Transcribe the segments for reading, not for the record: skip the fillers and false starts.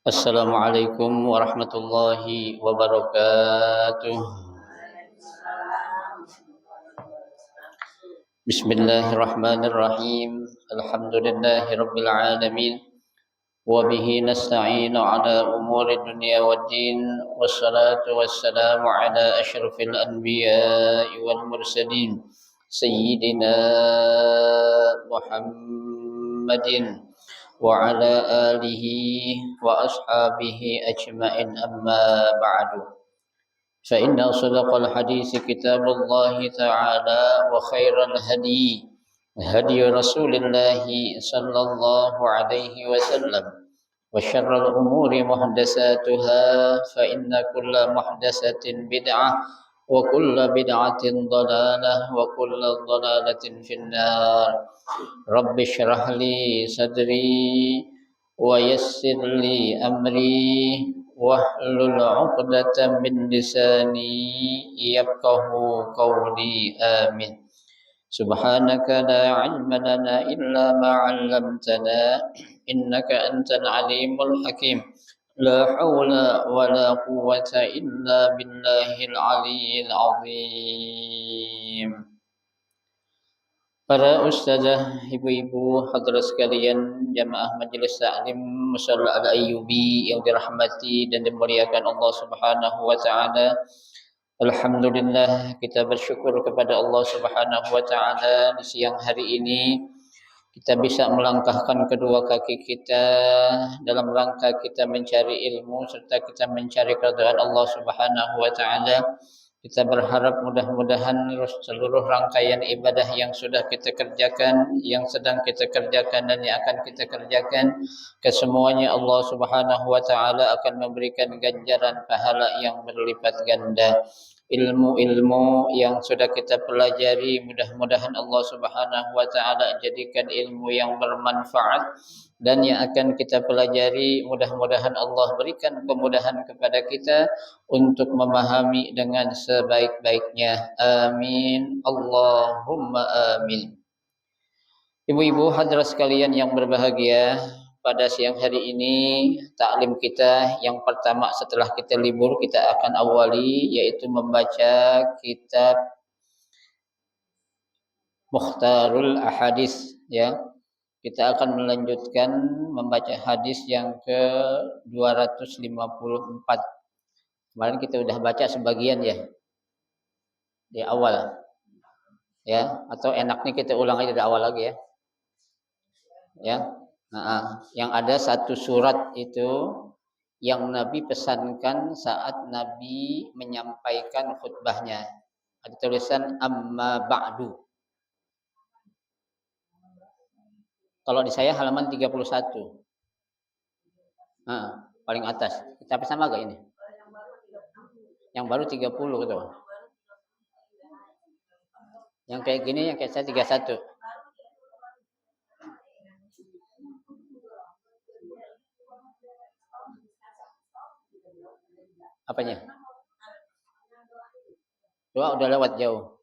Assalamualaikum warahmatullahi wabarakatuh. Bismillahirrahmanirrahim. Alhamdulillahirabbil alamin. Wa bihi nasta'inu ala umuri dunya waddin. Wassalatu wassalamu ala asyrafil anbiya'i wal mursalin. Sayyidina Muhammadin wa ala alihi wa ashabihi ajma'in amma ba'du. فإن أصدق الحديث كتاب الله تعالى وخير الهدي هدي رسول الله صلى الله عليه وسلم وشر الأمور محدثاتها فإن كل محدثة بدعة وكل بدعة ضلالة وكل ضلالة في النار رب اشرح لي صدري ويسر لي أمري واحلل عقدة من لساني يفقه قولي آمين سبحانك لا علم لنا إلا ما علمتنا إنك أنت العليم الحكيم لا حول ولا قوة إلا بالله العلي العظيم. Para ustazah, ibu-ibu, hadirin sekalian, jamaah majelis taklim Musalla Al-Ayyubi yang dirahmati dan dimuliakan Allah Subhanahu wa taala. Alhamdulillah, kita bersyukur kepada Allah Subhanahu wa taala di siang hari ini kita bisa melangkahkan kedua kaki kita dalam rangka kita mencari ilmu serta kita mencari keridhaan Allah Subhanahu wa taala. Kita berharap mudah-mudahan seluruh rangkaian ibadah yang sudah kita kerjakan, yang sedang kita kerjakan dan yang akan kita kerjakan, kesemuanya Allah Subhanahu wa taala akan memberikan ganjaran pahala yang berlipat ganda. Ilmu-ilmu yang sudah kita pelajari mudah-mudahan Allah Subhanahu wa taala jadikan ilmu yang bermanfaat, dan yang akan kita pelajari mudah-mudahan Allah berikan kemudahan kepada kita untuk memahami dengan sebaik-baiknya. Amin. Allahumma amin. Ibu-ibu hadirat sekalian yang berbahagia, pada siang hari ini taklim kita yang pertama setelah kita libur kita akan awali, yaitu membaca kitab Mukhtarul Ahadits, ya. Kita akan melanjutkan membaca hadis yang ke-254. Kemarin kita sudah baca sebagian ya di awal, ya. Atau enaknya kita ulang aja dari awal lagi ya. Ya. Nah, yang ada satu surat itu yang Nabi pesankan saat Nabi menyampaikan khutbahnya. Ada tulisan amma ba'du. Kalau di saya halaman 31. Nah, paling atas. Tapi sama gak ini? Yang baru 30 gitu. Yang kayak gini, yang kayak saya 31. Apanya? Doa udah lewat jauh.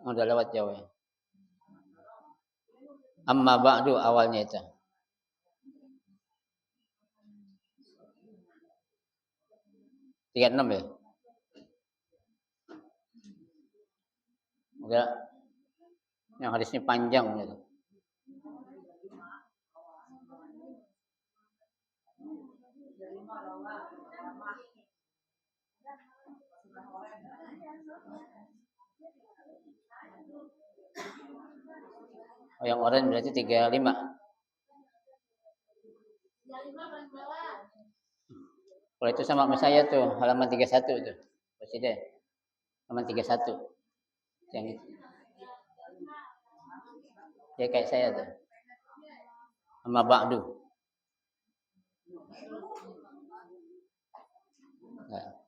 Udah lewat jauh ya. Amma ba'du awalnya itu. Tiga enam ya. Udah. Yang hadisnya panjang gitu. Oh, yang oranye berarti 35. Kalau itu sama saya tuh, halaman 31 tuh. Presiden. Halaman 31. Yang itu. Ya kayak saya tuh. Amma ba'du. Nah.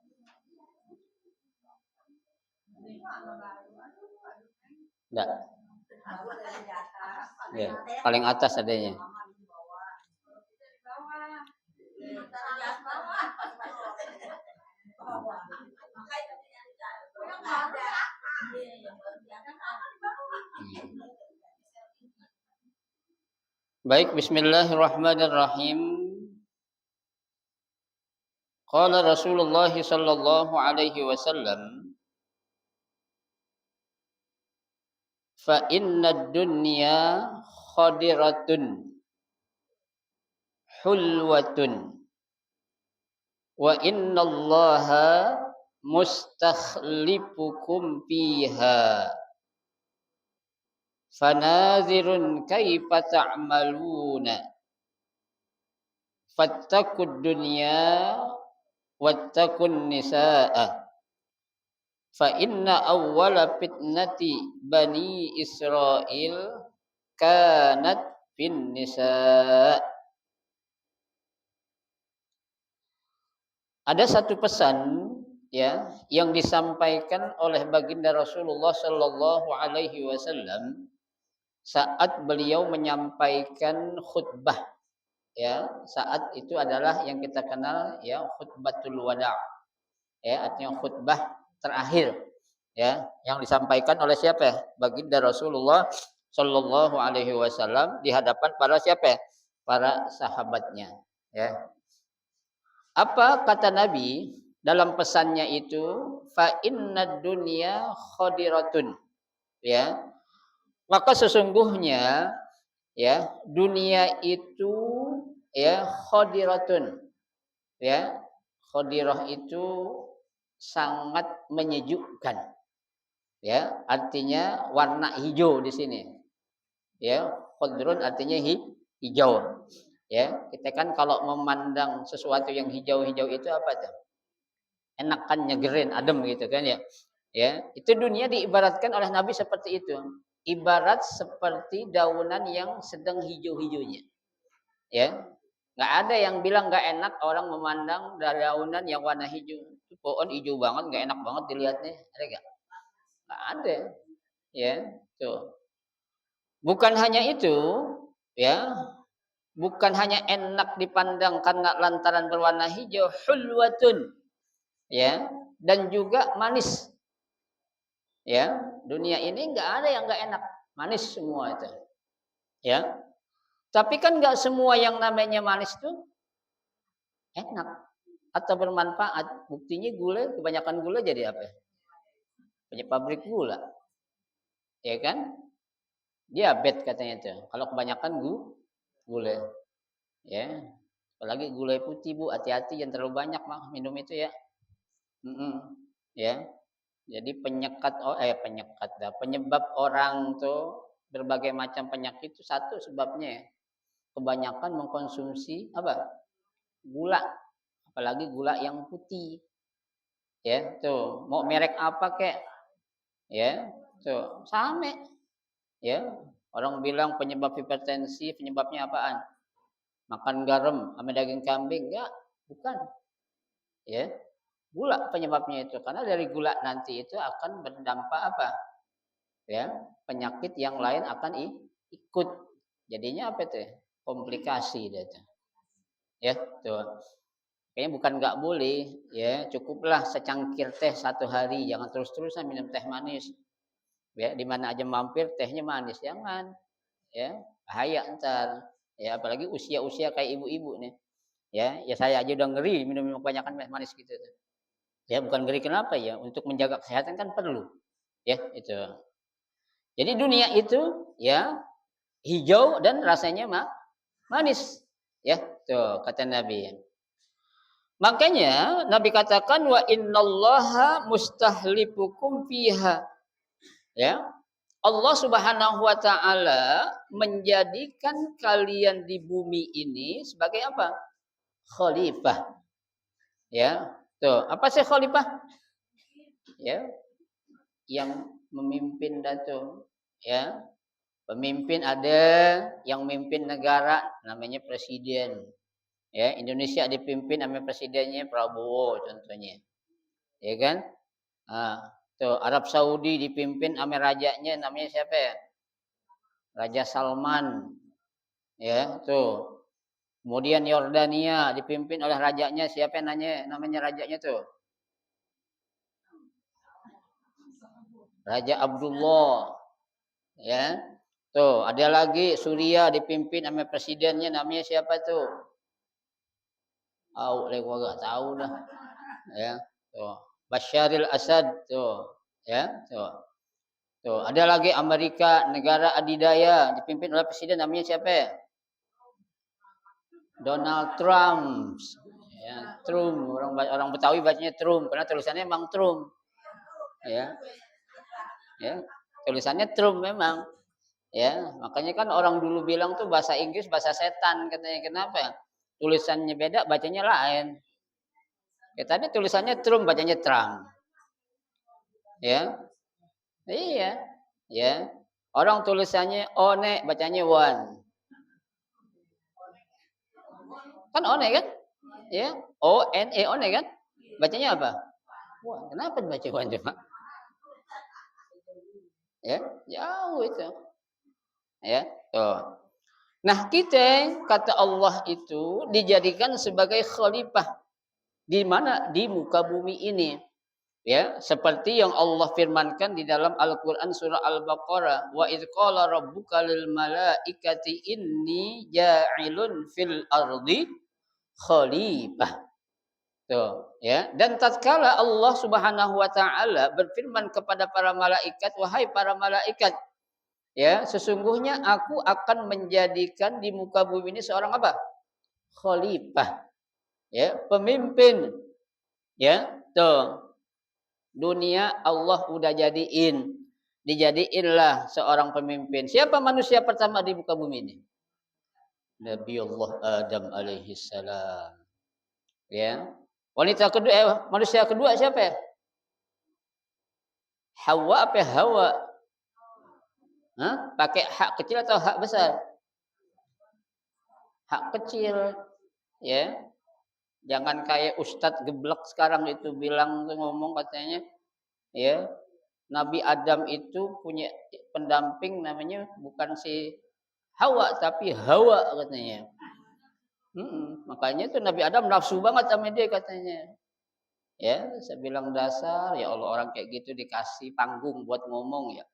Enggak. Ya, paling atas adanya. Baik, bismillahirrahmanirrahim. Qala Rasulullah sallallahu alaihi wasallam, fa inna dunya khadiratun hulwatun wa inna allaha mustakhlifukum fiha fanazirun kaifa ta'maluna fattaqud dunya wattaqun nisaa fa inna awwala fitnati bani Israil kanat fin nisa. Ada satu pesan ya yang disampaikan oleh baginda Rasulullah sallallahu alaihi wasallam saat beliau menyampaikan khutbah ya. Saat itu adalah yang kita kenal ya khutbatul wada, ya artinya khutbah terakhir ya yang disampaikan oleh siapa? Baginda Rasulullah sallallahu alaihi wasallam di hadapan para siapa? Para sahabatnya ya. Apa kata Nabi dalam pesannya itu? Fa innad dunya khadiratun. Ya. Maka sesungguhnya ya, dunia itu ya khadiratun. Ya. Khadirah itu sangat menyejukkan. Ya, artinya warna hijau di sini. Ya, khadrun artinya hijau. Ya, kita kan kalau memandang sesuatu yang hijau-hijau itu apa tuh? Enak kan, nyegerin, adem gitu kan ya. Ya, itu dunia diibaratkan oleh Nabi seperti itu. Ibarat seperti daunan yang sedang hijau-hijaunya. Ya. Nggak ada yang bilang nggak enak orang memandang daunan yang warna hijau. Itu pohon hijau banget, nggak enak banget dilihatnya. Ada nggak? Nggak ada. Ya, tuh. Bukan hanya itu, ya. Bukan hanya enak dipandang karena lantaran berwarna hijau, hulwatun, ya, dan juga manis. Ya, dunia ini nggak ada yang nggak enak, manis semua itu. Ya, tapi kan nggak semua yang namanya manis itu enak atau bermanfaat. Buktinya gula, kebanyakan gula jadi apa? Punya pabrik gula, ya kan? Diabetes katanya itu. Kalau kebanyakan gula, ya. Apalagi gulai putih bu, hati-hati jangan terlalu banyak mah minum itu ya. Ya, jadi penyebab orang tuh berbagai macam penyakit itu satu sebabnya ya. Kebanyakan mengkonsumsi apa? Gula, apalagi gula yang putih. Ya, tuh mau merek apa kek? Ya, tuh sama. Ya, orang bilang penyebab hipertensi, penyebabnya apaan? Makan garam sama daging kambing, enggak, bukan. Ya, gula penyebabnya itu. Karena dari gula nanti itu akan berdampak apa? Ya, penyakit yang lain akan ikut. Jadinya apa itu? Komplikasi dia itu. Ya, tuh. Kayaknya bukan nggak boleh, ya, cukuplah secangkir teh satu hari, jangan terus-terusan minum teh manis. Ya, di mana aja mampir tehnya manis, jangan. Ya, bahaya ntar. Ya, apalagi usia-usia kayak ibu-ibu nih. Ya saya aja udah ngeri minum kebanyakan manis gitu. Ya bukan ngeri kenapa ya? Untuk menjaga kesehatan kan perlu. Ya itu. Jadi dunia itu ya hijau dan rasanya manis. Ya tuh kata Nabi. Makanya Nabi katakan wa innallaha mustahlifukum fiha. Ya. Allah Subhanahu wa taala menjadikan kalian di bumi ini sebagai apa? Khalifah. Ya. Tuh, apa sih khalifah? Ya, yang memimpin datu. Ya. Pemimpin ada yang memimpin negara namanya presiden. Ya, Indonesia dipimpin sama presidennya Prabowo contohnya. Ya kan? Ah, tuh Arab Saudi dipimpin sama rajanya namanya siapa ya? Raja Salman. Ya, tuh. Kemudian Yordania dipimpin oleh rajanya siapa namanya rajanya tuh? Raja Abdullah. Ya. Tuh, ada lagi Suriah dipimpin sama presidennya namanya siapa tuh? Gua enggak tahu dah. Ya, tuh. Basyaril Asad tuh, ya, tuh. Tuh, ada lagi Amerika, negara adidaya dipimpin oleh presiden namanya siapa ya? Donald Trump. Ya, Trump. Orang Betawi bacanya Trump karena tulisannya emang Trump. Ya, ya. Tulisannya Trump memang. Ya, makanya kan orang dulu bilang tuh bahasa Inggris bahasa setan katanya. Kenapa? Tulisannya beda, bacanya lain. Ya tadi tulisannya Trump, bacanya Trump. Ya. Iya. Ya. Orang tulisannya One, bacanya One. Kan One kan? Ya. O-N-E One kan? Bacanya apa? Wah, kenapa dibaca One cuma? Ya, jauh itu. Ya, tuh. Nah, kita kata Allah itu dijadikan sebagai khalifah di mana? Di muka bumi ini. Ya, seperti yang Allah firmankan di dalam Al-Qur'an surah Al-Baqarah, wa idz qala rabbuka lil malaikati inni ja'ilun fil ardi khalifah. Tuh, ya. Dan tatkala Allah Subhanahu wa taala berfirman kepada para malaikat, wahai para malaikat, ya, sesungguhnya aku akan menjadikan di muka bumi ini seorang apa? Khalifah. Ya, pemimpin. Ya, tuh. Dunia Allah udah jadiin. Dijadiinlah seorang pemimpin. Siapa manusia pertama di muka bumi ini? Nabi Allah Adam alaihi salam. Ya. Wanita kedua, manusia kedua siapa ya? Hawa apa Hawa? Hah? Pakai hak kecil atau hak besar? Hak kecil. Ya. Jangan kayak Ustadz geblek sekarang itu bilang ngomong katanya, ya, Nabi Adam itu punya pendamping namanya bukan si Hawa tapi Hawa katanya. Makanya itu Nabi Adam nafsu banget sama dia katanya. Ya, saya bilang dasar ya Allah orang kayak gitu dikasih panggung buat ngomong ya.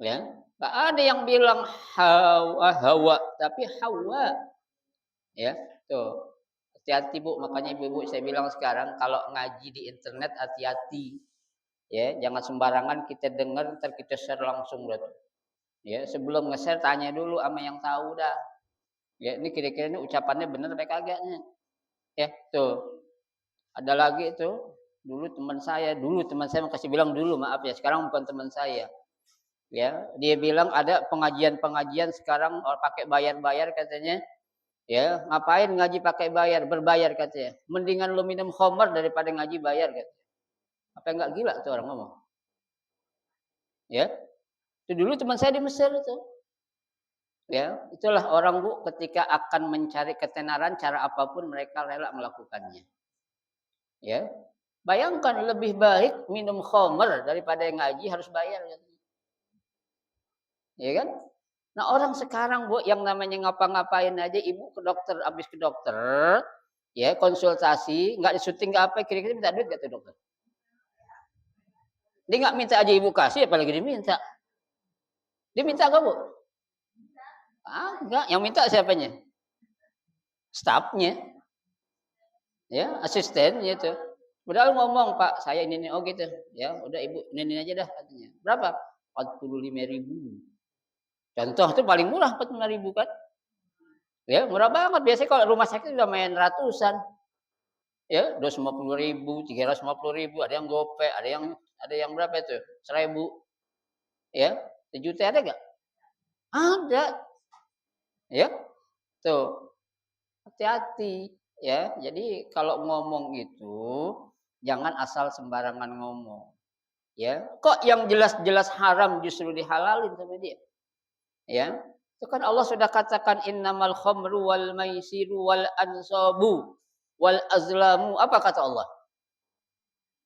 Ya, nggak ada yang bilang Hawa Hawa tapi Hawa. Ya, tuh. Hati-hati Bu, makanya ibu-ibu saya bilang sekarang kalau ngaji di internet hati-hati. Ya, jangan sembarangan kita dengar ntar kita share langsung berarti. Ya, sebelum nge-share tanya dulu sama yang tahu dah. Ya, ini kira-kira ini ucapannya benar apa kagaknya. Ya, tuh. Ada lagi tuh, dulu teman saya kasih bilang dulu, maaf ya, sekarang bukan teman saya. Ya, dia bilang ada pengajian-pengajian sekarang pakai bayar-bayar katanya. Ya, ngapain ngaji pakai bayar, berbayar katanya. Mendingan lu minum khamar daripada ngaji bayar katanya. Apa enggak gila tuh orang ngomong? Ya. Itu dulu teman saya di Mesir itu. Ya, itulah orang Bu ketika akan mencari ketenaran cara apapun mereka rela melakukannya. Ya. Bayangkan lebih baik minum khamar daripada ngaji harus bayar katanya. Ya kan? Nah, orang sekarang Bu yang namanya ngapa-ngapain aja ibu ke dokter, habis ke dokter, ya konsultasi, nggak disuntik nggak apa, kira-kira minta duit nggak tuh dokter? Dia nggak minta aja ibu kasih, apalagi diminta. Dia minta nggak Bu? Ah, enggak. Yang minta siapanya? Stafnya, ya asistennya itu. Padahal ngomong Pak, saya ini oh gitu, ya udah ibu ini aja dah katanya. Berapa? 45.000. Contoh itu paling murah 45.000 kan? Ya murah banget. Biasanya kalau rumah sakit udah main ratusan. Ya, 250.000, 350.000, ada yang gope, ada yang berapa itu? 1.000. Ya, 1 juta ada nggak? Ada. Ya, tuh. Hati-hati ya. Jadi kalau ngomong itu jangan asal sembarangan ngomong. Ya, kok yang jelas-jelas haram justru dihalalin sama dia? Ya. Itu kan Allah sudah katakan innamal khamru wal maisiru wal ansabu wal azlamu. Apa kata Allah?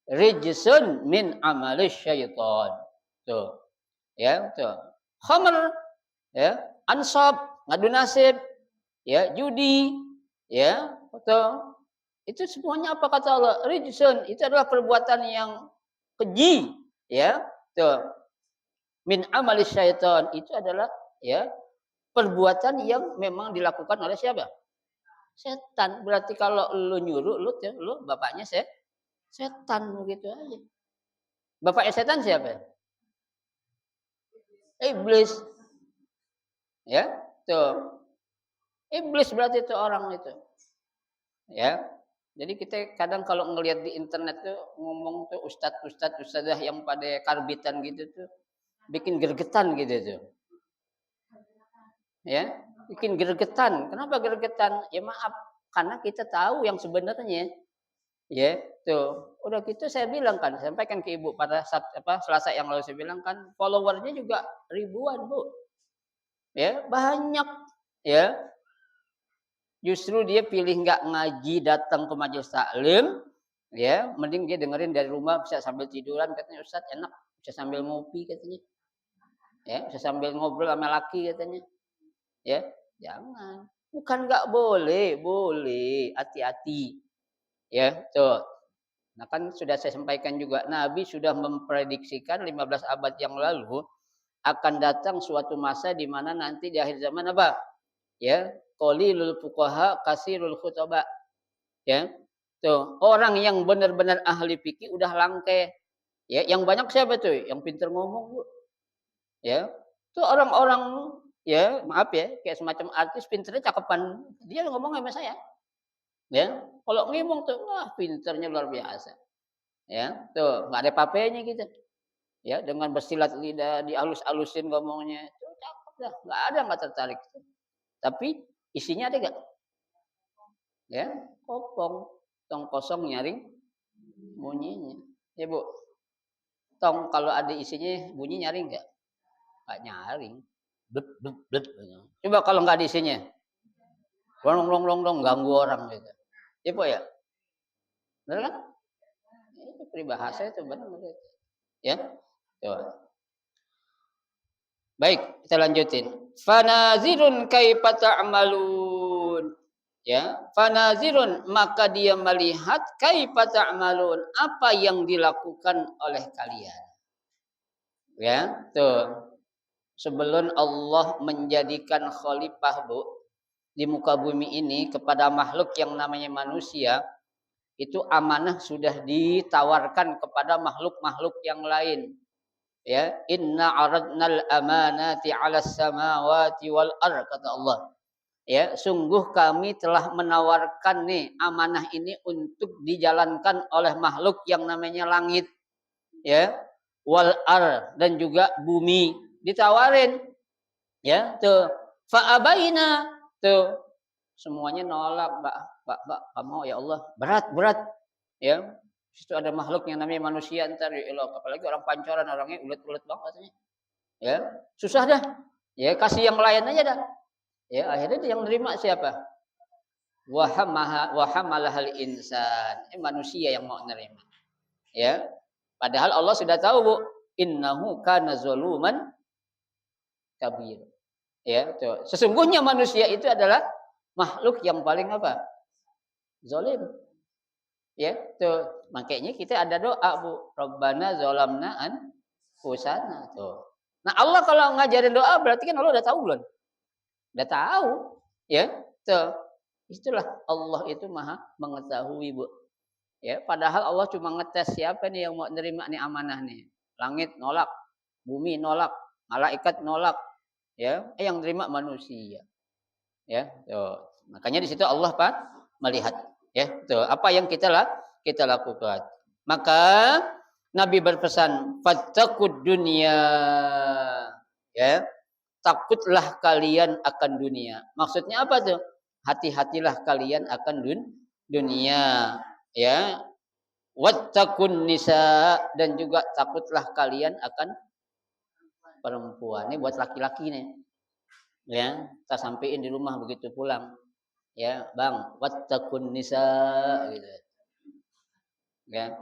Rijsun min amalis syaitan. Tuh. Ya, tuh. Khamr, ya, ansab, ngadu nasib, ya, judi, ya, atau itu semuanya apa kata Allah? Rijsun, itu adalah perbuatan yang keji, ya. Tuh. Min amalis syaitan itu adalah ya perbuatan yang memang dilakukan oleh siapa? Setan. Berarti kalau lu nyuruh, lu bapaknya setan begitu aja. Bapaknya setan siapa? Iblis. Ya, tuh. Iblis berarti itu orang itu. Ya. Jadi kita kadang kalau ngelihat di internet tuh ngomong tuh ustadzah yang pada karbitan gitu tuh bikin gregetan gitu tuh. Ya, bikin gregetan. Kenapa gregetan? Ya maaf, karena kita tahu yang sebenarnya. Ya, tuh. Udah gitu saya bilang kan, sampaikan ke Ibu pada saat Selasa yang lalu saya bilang kan followernya juga ribuan, Bu. Ya, banyak. Ya, justru dia pilih nggak ngaji datang ke majelis taklim, ya, mending dia dengerin dari rumah bisa sambil tiduran katanya Ustaz enak, bisa sambil ngopi katanya. Ya, bisa sambil ngobrol sama laki katanya. Ya, jangan. Bukan nggak boleh, boleh, hati-hati. Ya, tuh. Nah kan sudah saya sampaikan juga, Nabi sudah memprediksikan 15 abad yang lalu akan datang suatu masa di mana nanti di akhir zaman apa? Ya, qalilul fuqaha kasirul khutaba. Ya. Tuh, orang yang benar-benar ahli fikih udah langke. Ya, yang banyak siapa tuh? Yang pintar ngomong, Bu. Ya. Tuh orang-orang ya, maaf ya, kayak semacam artis pintarnya cakepan dia ngomong sama saya. Ya. Kalau ngomong tuh, wah pintarnya luar biasa. Ya, tuh nggak ada papenya gitu. Ya, dengan bersilat lidah, dialus-alusin ngomongnya, itu cakep dah, nggak tertarik. Tapi isinya ada nggak? Ya, kopong, tong kosong nyaring bunyinya. Ya Bu, tong kalau ada isinya bunyi nyaring nggak? Nggak nyaring. Blep, blep, blep. Coba kalau nggak ada isinya, long long long long ganggu orang gitu. Ya Bu ya, benar kan? Itu peribahasa itu benar. Ya, coba. Baik, kita lanjutin. Fanazirun kaifa ta'malun. Ya, fanazirun maka dia melihat kaifa ta'malun, apa yang dilakukan oleh kalian. Ya, tuh. Sebelum Allah menjadikan khalifah, Bu, di muka bumi ini kepada makhluk yang namanya manusia, itu amanah sudah ditawarkan kepada makhluk-makhluk yang lain. Ya, inna aradnal amanati 'alas samawati wal ard kata Allah. Ya, sungguh kami telah menawarkan nih amanah ini untuk dijalankan oleh makhluk yang namanya langit. Ya, wal ard dan juga bumi ditawarin. Ya, tuh. Fa abaina tuh. Semuanya nolak, Mbak, mau ya Allah. Berat. Ya, situ ada makhluk yang namanya manusia ntar ya Allah, apalagi orang pancoran orangnya ulet-ulet banget katanya. Ya, susah dah. Ya, kasih yang lain aja dah. Ya, akhirnya yang nerima siapa? Wahamalahal insan. Manusia yang mau nerima. Ya. Padahal Allah sudah tahu, Bu, innahu kana zaluman kabir. Ya, tuh. Sesungguhnya manusia itu adalah makhluk yang paling apa? Zalim. Ya, tuh. Makanya kita ada doa, Bu. Rabbana zalamna anfusana tuh. Nah, Allah kalau ngajarin doa berarti kan Allah udah tahu belum? Udah tahu. Ya, tuh. Itulah Allah itu Maha mengetahui, Bu. Ya, padahal Allah cuma ngetes siapa nih yang mau nerima nih amanah nih. Langit nolak, bumi nolak, malaikat nolak. Ya, yang nerima manusia. Ya, tuh. Makanya di situ Allah melihat, ya, tuh apa yang kita lakukan. Maka Nabi berpesan, "Fattaqud dunya." Ya, takutlah kalian akan dunia. Maksudnya apa tuh? Hati-hatilah kalian akan dunia. Ya, wattaqun nisa dan juga takutlah kalian akan perempuan. Ini buat laki-laki nih. Ya, kita sampein di rumah begitu pulang. Ya, Bang, wattaqun nisa gitu. Ya.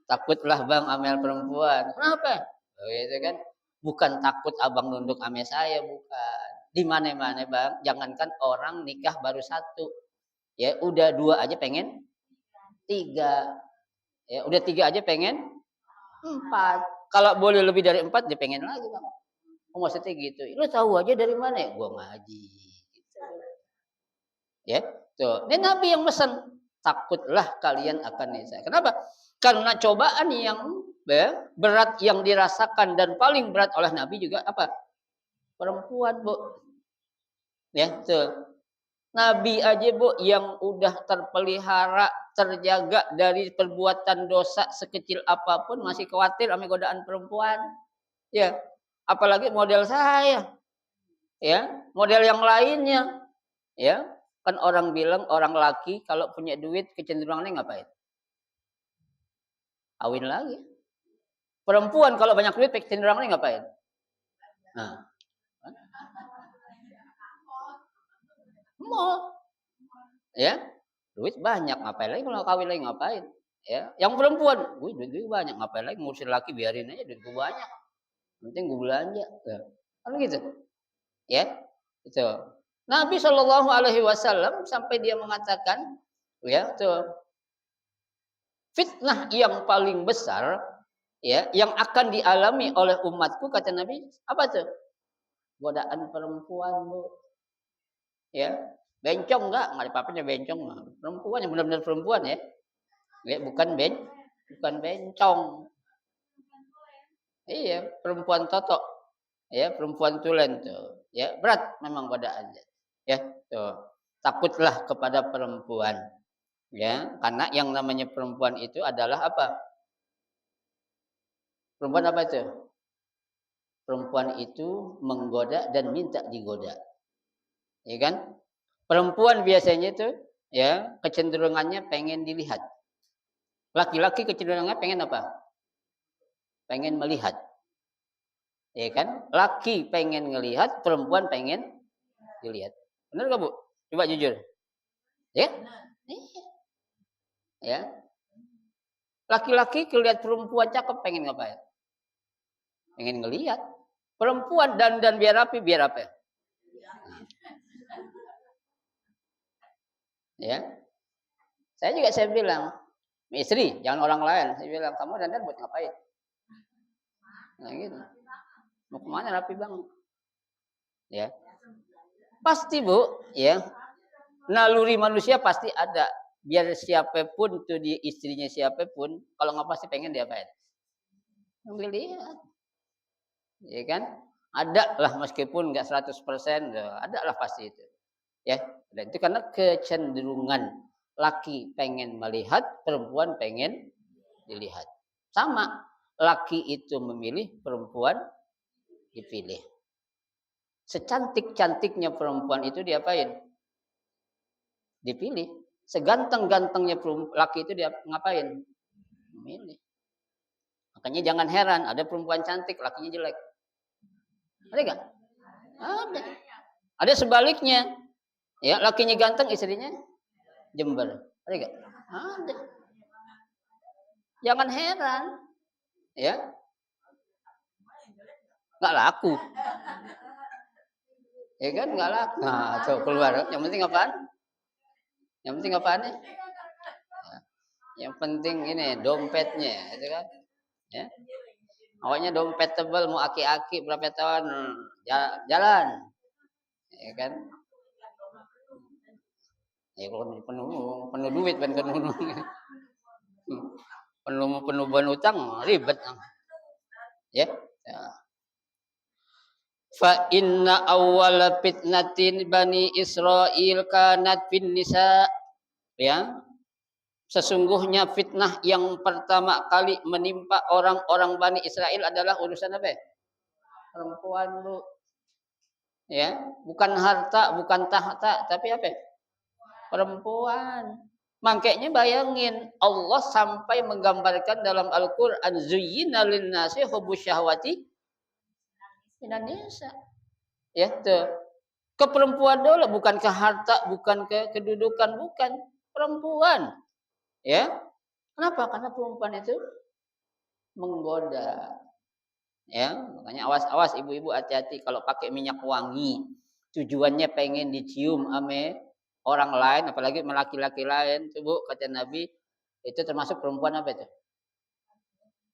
Takutlah Bang amel perempuan. Kenapa? Oh, itu kan bukan takut Abang nunduk ame saya, bukan. Di mana-mana, Bang, jangankan orang nikah baru satu. Ya, udah dua aja pengen tiga. Ya, udah tiga aja pengen empat. Kalau boleh lebih dari empat dia pengen lagi, Bang. Oh, maksudnya gitu. Lu tahu aja dari mana ya? Gua ngaji. Gitu. Ya, tuh. Ini Nabi yang pesan, takutlah kalian akan nisa. Kenapa? Karena cobaan yang berat yang dirasakan dan paling berat oleh Nabi juga apa? Perempuan, Bu. Ya, tuh. Nabi aja, Bu, yang udah terpelihara, terjaga dari perbuatan dosa sekecil apapun masih khawatir sama godaan perempuan. Ya, apalagi model saya. Ya, model yang lainnya. Ya, kan orang bilang orang laki kalau punya duit kecenderungannya ngapain? Kawin lagi. Perempuan kalau banyak duit kecenderungannya ngapain? Nah, mall. Ya, duit banyak ngapain lagi kalau kawin lagi ngapain? Ya, yang perempuan, gue duit gue banyak ngapain lagi ngurusin laki biarin aja duit gue banyak. Penting gue belanja. Ya. Kan gitu. Ya, itu. Nabi Shallallahu Alaihi Wasallam sampai dia mengatakan, ya, tuh fitnah yang paling besar, ya, yang akan dialami oleh umatku kata Nabi, apa tuh? Godaan perempuan, Bu. Ya, bencong enggak apa-apanya bencong, perempuan yang benar-benar perempuan ya. Ya, bukan bencong. Iya, perempuan totok. Ya, perempuan tulen tuh. Ya, berat memang godaannya. Ya, tuh. Takutlah kepada perempuan. Ya, karena yang namanya perempuan itu adalah apa? Perempuan apa itu? Perempuan itu menggoda dan minta digoda. Ya kan? Perempuan biasanya itu ya kecenderungannya pengen dilihat. Laki-laki kecenderungannya pengen apa? Pengen melihat. Ya kan? Laki pengen ngelihat, perempuan pengen dilihat. Benar gak, Bu? Coba jujur. Ya? Iya. Ya. Laki-laki kelihat perempuan cakep pengen ngapain? Pengen ngelihat. Perempuan dan biar rapi, biar apa? Ya. Saya bilang, istri, jangan orang lain. Saya bilang, kamu dandan buat ngapain? Nah gitu. Mau kemana rapi bang? Ya. Pasti Bu, ya. Naluri manusia pasti ada. Biar siapapun tuh di istrinya siapapun, kalau nggak pasti pengen diapain? Ambil lihat. Ya kan? Ada lah meskipun nggak 100%, ada lah pasti itu. Ya, dan itu karena kecenderungan laki pengen melihat, perempuan pengen dilihat. Sama, laki itu memilih, perempuan dipilih. Secantik-cantiknya perempuan itu diapain? Dipilih. Seganteng-gantengnya laki itu dia ngapain? Memilih. Makanya jangan heran ada perempuan cantik, lakinya jelek. Ada nggak? Ada. Ada sebaliknya. Ya, lakinya ganteng, istrinya jember. Ada nggak? Ada. Jangan heran. Ya, nggak laku. Ya kan nggak laku. Nah, coba keluar. Yang penting apaan? Yang penting apaan nih? Yang penting ini dompetnya, itu kan? Ya. Pokoknya dompet tebal mau aki-aki berapa tahun jalan, ya kan? Ya kalau penuh penuh duit kan penuh penuh penuh utang ribet, ya. Fa inna awwala fitnatin bani Israil kanat fin nisa, ya. Sesungguhnya fitnah yang pertama kali menimpa orang-orang Bani Israel adalah urusan apa? Perempuan, Bu. Ya, bukan harta, bukan tahta, tapi apa? Perempuan. Makanya bayangin Allah sampai menggambarkan dalam Al-Qur'an zuyyina lin-nasi hubbus syahwati minan nisa. Ya, tuh. Ke perempuan dulu, bukan ke harta, bukan ke kedudukan, bukan. Perempuan. Ya. Kenapa? Karena perempuan itu menggoda. Ya, makanya awas-awas ibu-ibu hati-hati kalau pakai minyak wangi. Tujuannya pengen dicium ame orang lain, apalagi laki-laki lain. Tuh, Bu, kata Nabi, itu termasuk perempuan apa itu?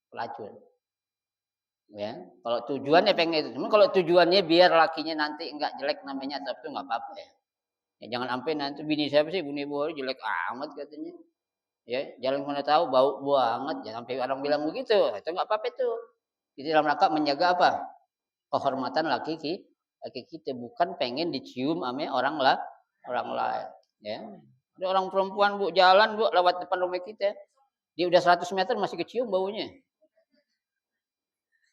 Pelacur. Ya, kalau tujuannya pengen itu. Cuma kalau tujuannya biar lakinya nanti enggak jelek namanya atau itu enggak apa-apa ya. Ya jangan sampai nanti bini siapa sih bini baru jelek amat katanya. Ya, jalan mana tahu bau banget, jangan sampai orang bilang begitu. Itu enggak apa-apa itu. Jadi dalam rangka menjaga apa? Kehormatan laki kita bukan pengen dicium sama orang lain, ya. Ada orang perempuan Bu jalan Bu lewat depan rumah kita. Dia udah 100 meter masih kecium baunya.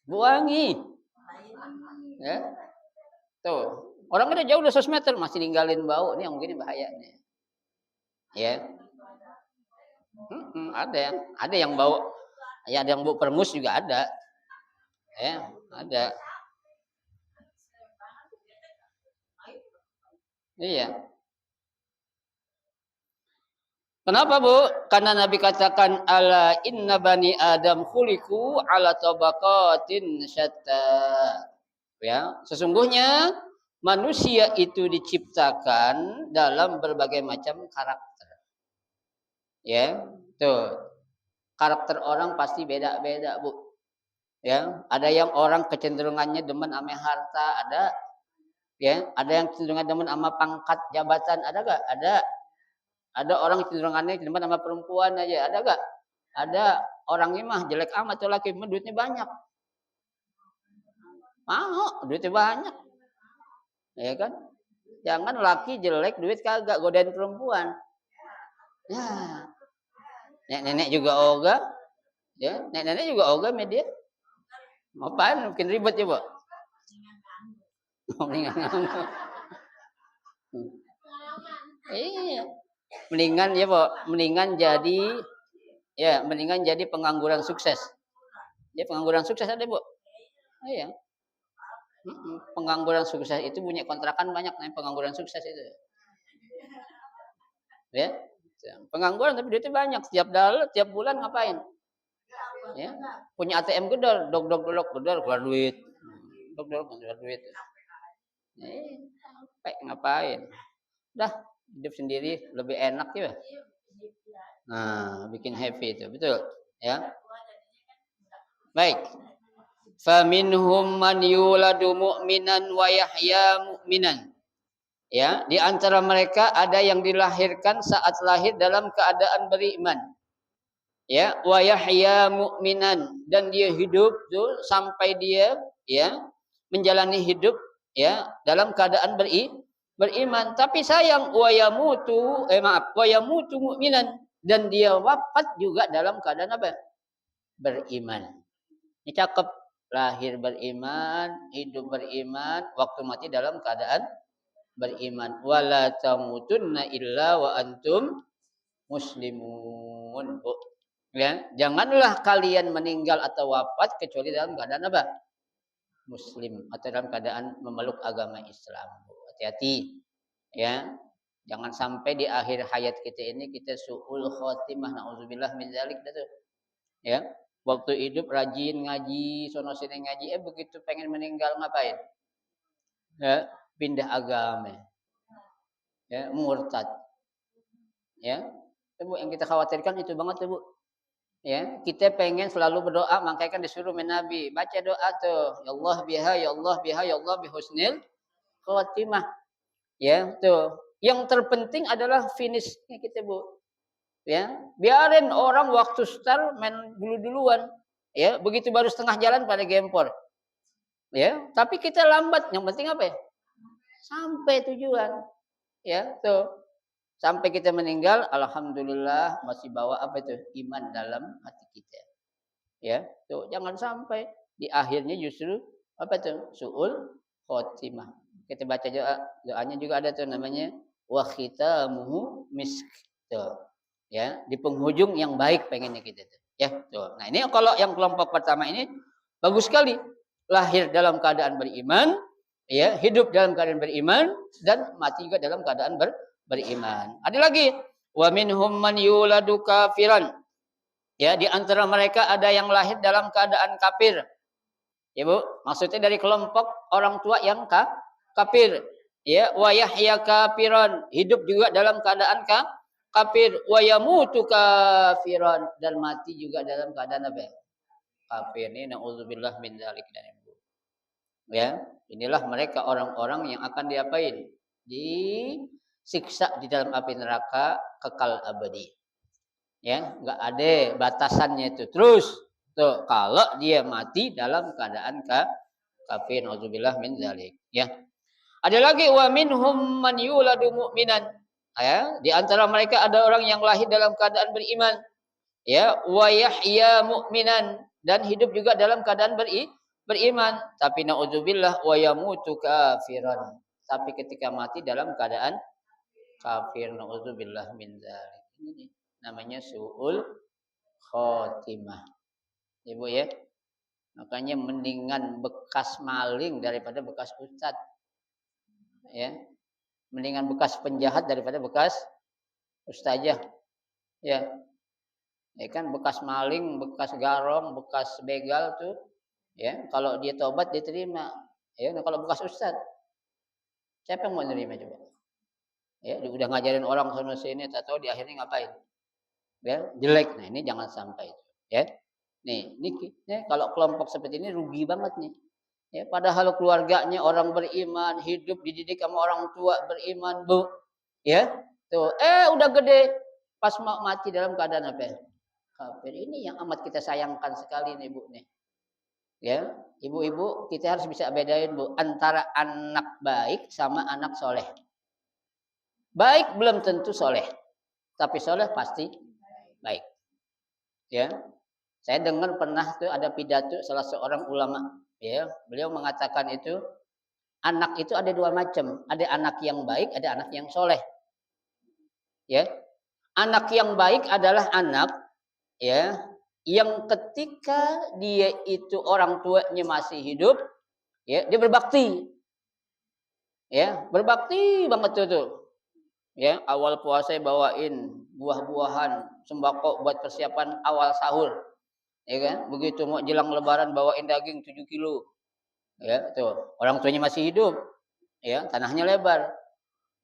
Bu wangi. Ya. Tuh, orang udah jauh udah 100 meter masih ninggalin bau, ini yang mungkin bahayanya. Ya. Ada yang bau, ya ada yang bau perengus juga ada. Ya, ada. Iya. Kenapa Bu? Karena Nabi katakan ala inna bani Adam khuliqu ala tabaqatin syatta. Ya, sesungguhnya manusia itu diciptakan dalam berbagai macam karakter. Ya, tuh. Karakter orang pasti beda-beda, Bu. Ya, ada yang orang kecenderungannya demen sama harta, ada. Ya, ada yang kecenderungan demen sama pangkat jabatan, ada enggak? Ada. Ada orang kecenderungannya demen sama perempuan aja, ada enggak? Ada orangnya mah jelek amat tuh laki, duitnya banyak. Mau, duitnya banyak. Ya kan? Jangan laki jelek duit kagak godain perempuan. Ya. Nenek-nenek juga ogah. Ya, nenek-nenek juga ogah media. Apaan? Bikin ribet ya, Bu? Iya. Mendingan ya, Bu. Mendingan jadi pengangguran sukses. Ya, pengangguran sukses ada, Bu. Iya. Pengangguran sukses itu punya kontrakan banyak nih pengangguran sukses itu. Ya. Pengangguran tapi duitnya banyak. Tiap bulan ngapain? Ya. Punya ATM gedor, gedor keluar duit. Keluar duit. Ngapain? Dah, hidup sendiri lebih enak ya. Nah, bikin happy itu, betul. Ya. Baik. Faminhum man yuladu mu'minan wa yahya mu'minan. Ya, di antara mereka ada yang dilahirkan saat lahir dalam keadaan beriman. Ya, wa yahya mu'minan dan dia hidup tuh sampai dia ya menjalani hidup ya dalam keadaan beriman. Tapi sayang wa yamutu mu'minan dan dia wafat juga dalam keadaan apa? Beriman. Ini cakep, lahir beriman, hidup beriman, waktu mati dalam keadaan beriman. Wala tamutunna illa wa antum muslimun. Ya, janganlah kalian meninggal atau wafat kecuali dalam keadaan apa? Muslim atau dalam keadaan memeluk agama Islam. Hati-hati. Ya. Jangan sampai di akhir hayat kita ini kita su'ul khotimah, naudzubillah min dzalik tuh. Ya. Waktu hidup rajin ngaji, sono sini ngaji, begitu pengen meninggal ngapain? Ya, pindah agama. Ya, murtad. Ya. Bu, yang kita khawatirkan itu banget Bu. Ya, kita pengen selalu berdoa, makanya kan disuruh Nabi baca doa tuh, ya Allah biha, ya Allah biha, ya Allah bihusnil khatimah. Ya, tuh. Yang terpenting adalah finishnya kita, Bu. Ya, biarin orang waktu start main duluan. Ya, begitu baru setengah jalan pada gempor. Ya, tapi kita lambat. Yang penting apa ya? Sampai tujuan. Ya, tuh. Sampai kita meninggal, alhamdulillah masih bawa apa itu? Iman dalam hati kita. Ya, tuh jangan sampai di akhirnya justru apa tuh? Su'ul khotimah. Kita baca doanya juga ada tuh namanya wa khitamuhu misk. Tuh. Ya, di penghujung yang baik pengennya kita tuh. Ya, tuh. Nah, ini kalau yang kelompok pertama ini bagus sekali. Lahir dalam keadaan beriman, ya, hidup dalam keadaan beriman dan mati juga dalam keadaan beriman. Ada lagi, wa minhum man yuladu kafiran. Ya, di antara mereka ada yang lahir dalam keadaan kafir. Ya, Bu, maksudnya dari kelompok orang tua yang kafir. Ya, wa yahya kafiran, hidup juga dalam keadaan kafir, wa yamutu kafiran dan mati juga dalam keadaan apa? kafir ini naudzubillah min dzalik dan ibu. Ya, inilah mereka orang-orang yang akan diapain? Disiksa di dalam api neraka kekal abadi. Ya, enggak ada batasannya itu. Terus tuh kalau dia mati dalam keadaan kafir naudzubillah min dzalik, ya. Ada lagi wa minhum man yuladu mu'minan. Ya, di antara mereka ada orang yang lahir dalam keadaan beriman. Ya, wa yahya mu'minan dan hidup juga dalam keadaan beriman, tapi naudzubillah wa yamutu kafiran. Tapi ketika mati dalam keadaan kafir, naudzubillah min dzalik. Ini namanya suul khotimah. Ibu ya. Makanya mendingan bekas maling daripada bekas ustad. Ya. Mendingan bekas penjahat daripada bekas ustazah. Ya. Ya kan bekas maling, bekas garong, bekas begal tuh, ya kalau dia tobat diterima. Ya, nah, kalau bekas ustad, siapa yang mau nerima coba? Ya, dia udah ngajarin orang sana sini, tak tahu di akhirnya ngapain? Ya, jelek. Nah, ini jangan sampai itu, ya. Nih kalau kelompok seperti ini rugi banget nih. Ya, padahal keluarganya orang beriman, hidup dididik sama orang tua beriman, Bu. Ya. Tuh, udah gede pas mau mati dalam keadaan apa? Kafir. Ini yang amat kita sayangkan sekali nih Bu nih. Ya, ibu-ibu kita harus bisa bedain Bu antara anak baik sama anak soleh. Baik belum tentu soleh, tapi soleh pasti baik. Ya, saya dengar pernah tuh ada pidato salah seorang ulama. Ya, beliau mengatakan itu anak itu ada dua macam, ada anak yang baik, ada anak yang soleh. Ya, anak yang baik adalah anak ya yang ketika dia itu orang tuanya masih hidup, ya dia berbakti, ya berbakti banget tuh. Ya awal puasa bawain buah-buahan, sembako buat persiapan awal sahur, ya kan? Begitu mau jelang lebaran bawain daging 7 kilo, ya tuh orang tuanya masih hidup, ya tanahnya lebar.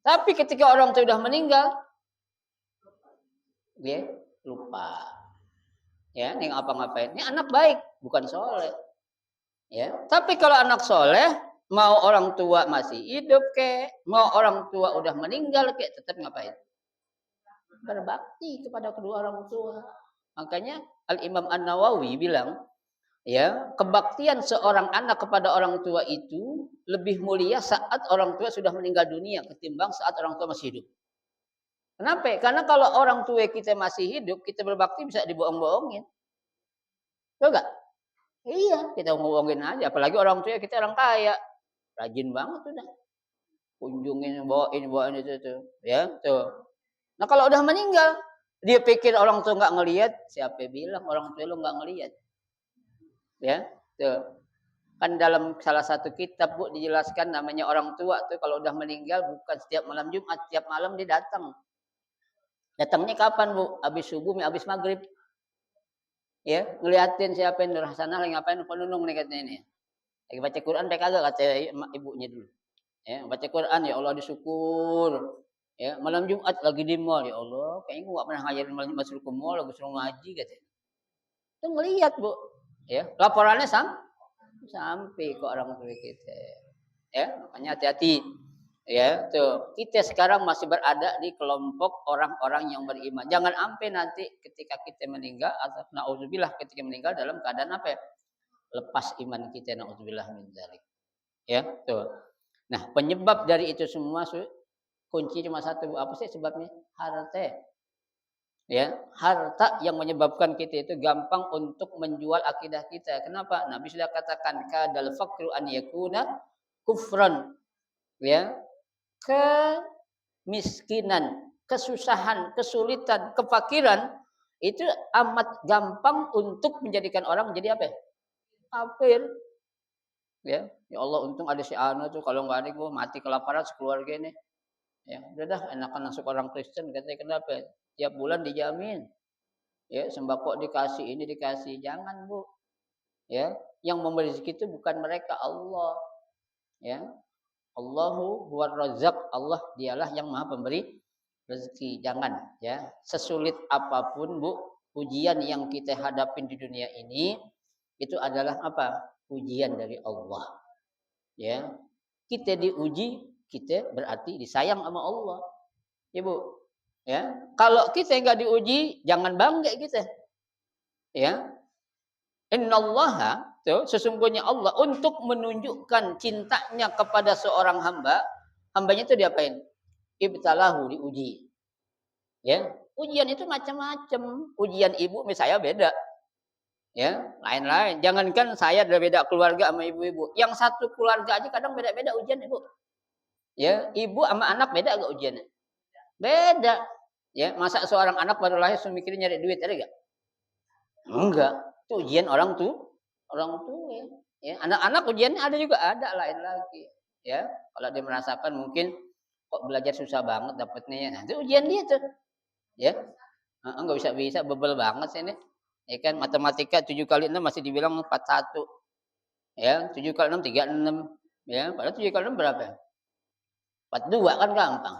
Tapi ketika orang tua sudah meninggal, dia lupa. Ya, ini ngapa-ngapain? Ini anak baik, bukan soleh. Ya, tapi kalau anak soleh, mau orang tua masih hidup mau orang tua udah meninggal tetap ngapain? Berbakti kepada kedua orang tua. Makanya Al-Imam An-Nawawi bilang, ya, kebaktian seorang anak kepada orang tua itu lebih mulia saat orang tua sudah meninggal dunia ketimbang saat orang tua masih hidup. Kenapa? Karena kalau orang tua kita masih hidup, kita berbakti bisa dibohong-bohongin. Betul gak? Iya, kita ngomongin aja. Apalagi orang tua kita orang kaya. Rajin banget udah. Kunjungin, bawain itu tuh. Ya, tuh. Nah kalau udah meninggal, dia pikir orang tua nggak ngelihat. Siapa bilang orang tua lu nggak ngelihat? Ya, tuh. Kan dalam salah satu kitab Bu dijelaskan namanya orang tua tuh kalau udah meninggal bukan setiap malam Jumat, setiap malam dia datang. Datangnya kapan Bu? Habis subuh, habis maghrib. Ya, ngeliatin siapa yang Nur Hasanah lagi ngapain penunung nih katanya ini. Lagi baca Quran kayak kagak kata ibunya dulu. Ya, baca Quran ya Allah disyukur. Ya, malam Jumat lagi di mall ya Allah, kayaknya gua enggak pernah ngajarin malam Jumat suruh ke mall, gua suruh ngaji katanya. Itu ngelihat, Bu. Ya, laporannya sampai ke orang tua kita. Ya, makanya hati-hati. Ya, tuh. Kita sekarang masih berada di kelompok orang-orang yang beriman. Jangan sampai nanti ketika kita meninggal atau naudzubillah ketika meninggal dalam keadaan apa ya? Lepas iman kita, naudzubillah min dzalik. Ya, tuh. Nah, penyebab dari itu semua kunci cuma satu, apa sih sebabnya? Harta. Ya, harta yang menyebabkan kita itu gampang untuk menjual akidah kita. Kenapa? Nabi sudah katakan kadal faqru an yakuna kufran. Ya, kemiskinan, kesusahan, kesulitan, kefakiran itu amat gampang untuk menjadikan orang menjadi apa? Kafir. Ya, ya Allah untung ada si Anu tuh kalau nggak ada gue mati kelaparan sekeluarga ini. Ya, udah dah enakan masuk orang Kristen katanya kenapa? Tiap bulan dijamin. Ya, sembako dikasih, ini dikasih. Jangan, Bu. Ya, yang memberi rezeki itu bukan mereka, Allah. Ya. Allahu huwar razzaq, Allah dialah yang Maha pemberi rezeki. Jangan ya, sesulit apapun Bu ujian yang kita hadapin di dunia ini, itu adalah apa? Ujian dari Allah. Ya. Kita diuji, kita berarti disayang sama Allah. Ya, Bu. Ya. Kalau kita enggak diuji, jangan bangga kita. Ya. Innallaha, tuh, sesungguhnya Allah untuk menunjukkan cintanya kepada seorang hamba, hambanya itu diapain? Ibtalahu, diuji. Ya. Ujian itu macam-macam. Ujian ibu misalnya beda. Ya, lain-lain. Jangankan saya ada beda keluarga sama ibu-ibu. Yang satu keluarga aja kadang beda-beda ujian, Ibu. Ya, ibu sama anak beda enggak ujiannya? Beda. Ya, masa seorang anak baru lahir suruh mikirin nyari duit, ada enggak? Enggak. Itu ujian orang tua. Ya, anak-anak ujiannya ada juga, ada lain lagi. Ya, kalau dia merasakan mungkin kok belajar susah banget dapatnya. Nah, itu ujian dia tuh. Ya. Enggak bisa-bisa bebel banget sih ini. Ya kan matematika 7 kali 6 masih dibilang 41. Ya, 7 kali 6 36. Ya, padahal 7 kali 6 berapa? 42 kan gampang.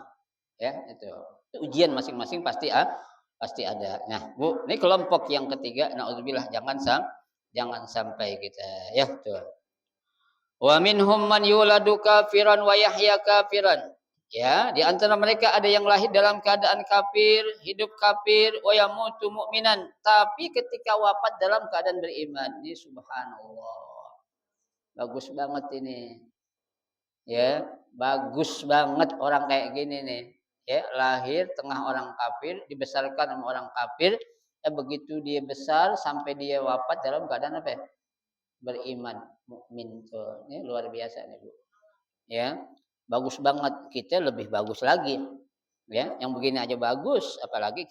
Ya, itu. Itu ujian masing-masing pasti ada. Nah, Bu, ini kelompok yang ketiga, naudzubillah jangan sampai kita ya, tuh. Wa minhum man yuladu kafiran wa yahya kafiran. Ya, di antara mereka ada yang lahir dalam keadaan kafir, hidup kafir, wa yamutu mu'minan, tapi ketika wafat dalam keadaan beriman. Ini subhanallah. Bagus banget ini. Ya, bagus banget orang kayak gini nih. Ya, lahir tengah orang kafir, dibesarkan sama orang kafir, begitu dia besar sampai dia wafat dalam keadaan apa ya? Beriman, mukmin tuh. Ini luar biasa nih, Bu. Ya. Bagus banget, kita lebih bagus lagi. Ya, yang begini aja bagus, apalagi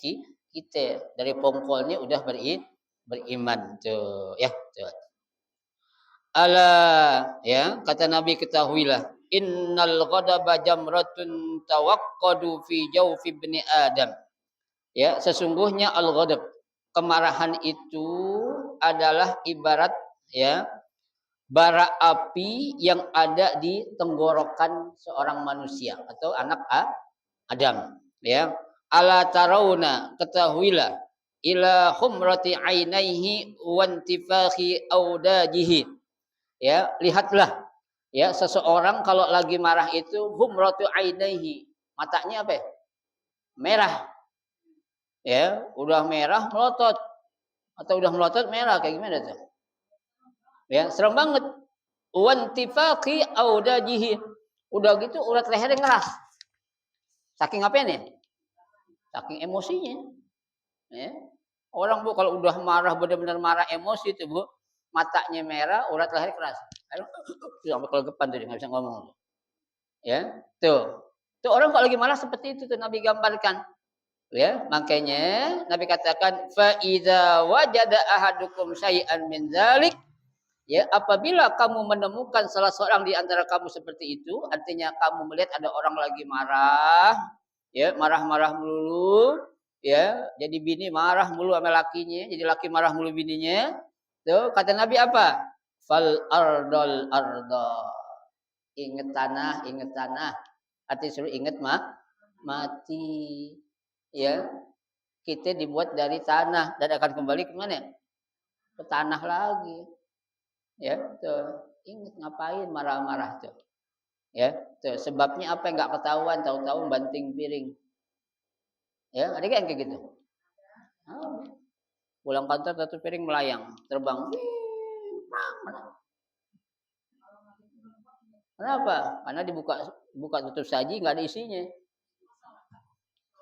kita dari pongkolnya udah beriman tuh, ya, tuh. Ala, ya, kata Nabi ketahuilah, innal ghadaba jamratun tawaqqadu fi jawfi ibni Adam. Ya, sesungguhnya al-ghadab, kemarahan itu adalah ibarat ya bara api yang ada di tenggorokan seorang manusia atau anak Adam, ya. Ala tarawna, ketahuilah, ila humrati ainaihi wa intifakhi audajihi. Ya, lihatlah ya seseorang kalau lagi marah itu humratu ainaihi, matanya apa ya? Merah. Ya, udah merah melotot atau udah melotot merah kayak gimana tuh? Ya, serem banget. Wantifaqi audajihi. Udah gitu urat lehernya ngeras. Saking apa nih? Saking emosinya. Ya. Orang Bu kalau udah marah benar-benar marah emosi itu Bu, matanya merah, urat leher keras. Sampai kelegepan tuh dia enggak bisa ngomong. Ya, tuh. Tuh orang kalau lagi marah seperti itu tuh Nabi gambarkan. Ya, makanya Nabi katakan fa idza wajada ahadukum syai'an min dzalik. Ya, apabila kamu menemukan salah seorang di antara kamu seperti itu, artinya kamu melihat ada orang lagi marah, ya, marah-marah melulu, ya, jadi bini marah mulu sama lakinya, jadi laki marah mulu bininya. Tuh, kata Nabi apa? Fal ardal arda. Ingat tanah. Artinya suruh ingat mati. Ya, kita dibuat dari tanah dan akan kembali ke mana? Ke tanah lagi. Ya, tuh. Ingat ngapain marah-marah tuh. Ya, tuh. Sebabnya apa yang enggak ketahuan, tahu-tahu banting piring. Ya, ada kan kayak gitu. Pulang kantor satu piring melayang, terbang. Kenapa? Karena buka tutup saji enggak ada isinya.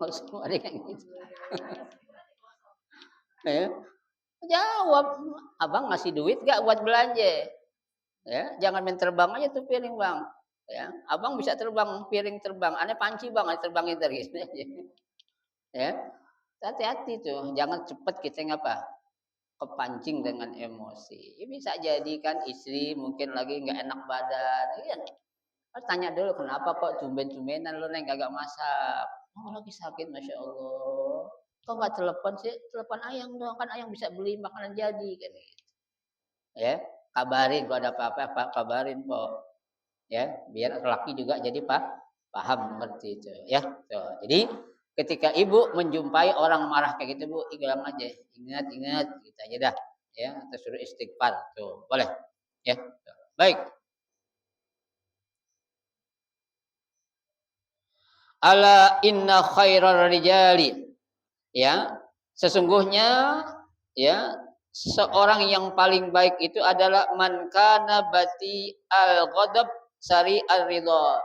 Ada yang gitu. Ya. Jawab, abang ngasih duit gak buat belanja? Ya, jangan main terbang aja tuh piring bang. Ya, abang bisa terbang, piring terbang. Aneh panci bang, aneh terbangin terus. Ya, hati-hati tuh, jangan cepet kita ngapa? Kepancing dengan emosi. Ya, bisa jadi kan istri mungkin lagi nggak enak badan, ya. Tanya dulu kenapa kok tumben-tumbenan lu neng kagak masak? Oh lagi sakit, masya Allah. Kok nggak telepon sih? Telepon ayang dong, kan ayang bisa beli makanan jadi kan gitu. Ya, kabarin kalau ada apa-apa, kabarin kok. Ya, biar laki juga jadi paham seperti itu. Ya, tuh. Jadi ketika ibu menjumpai orang marah kayak gitu Bu, bilang aja, ingat, gitu aja dah. ya, atau suruh istighfar. Tuh, boleh. Ya. Baik. Ala inna khairar rijali. Ya. Sesungguhnya ya, seorang yang paling baik itu adalah man kana bati al-ghadab sari al-ridha.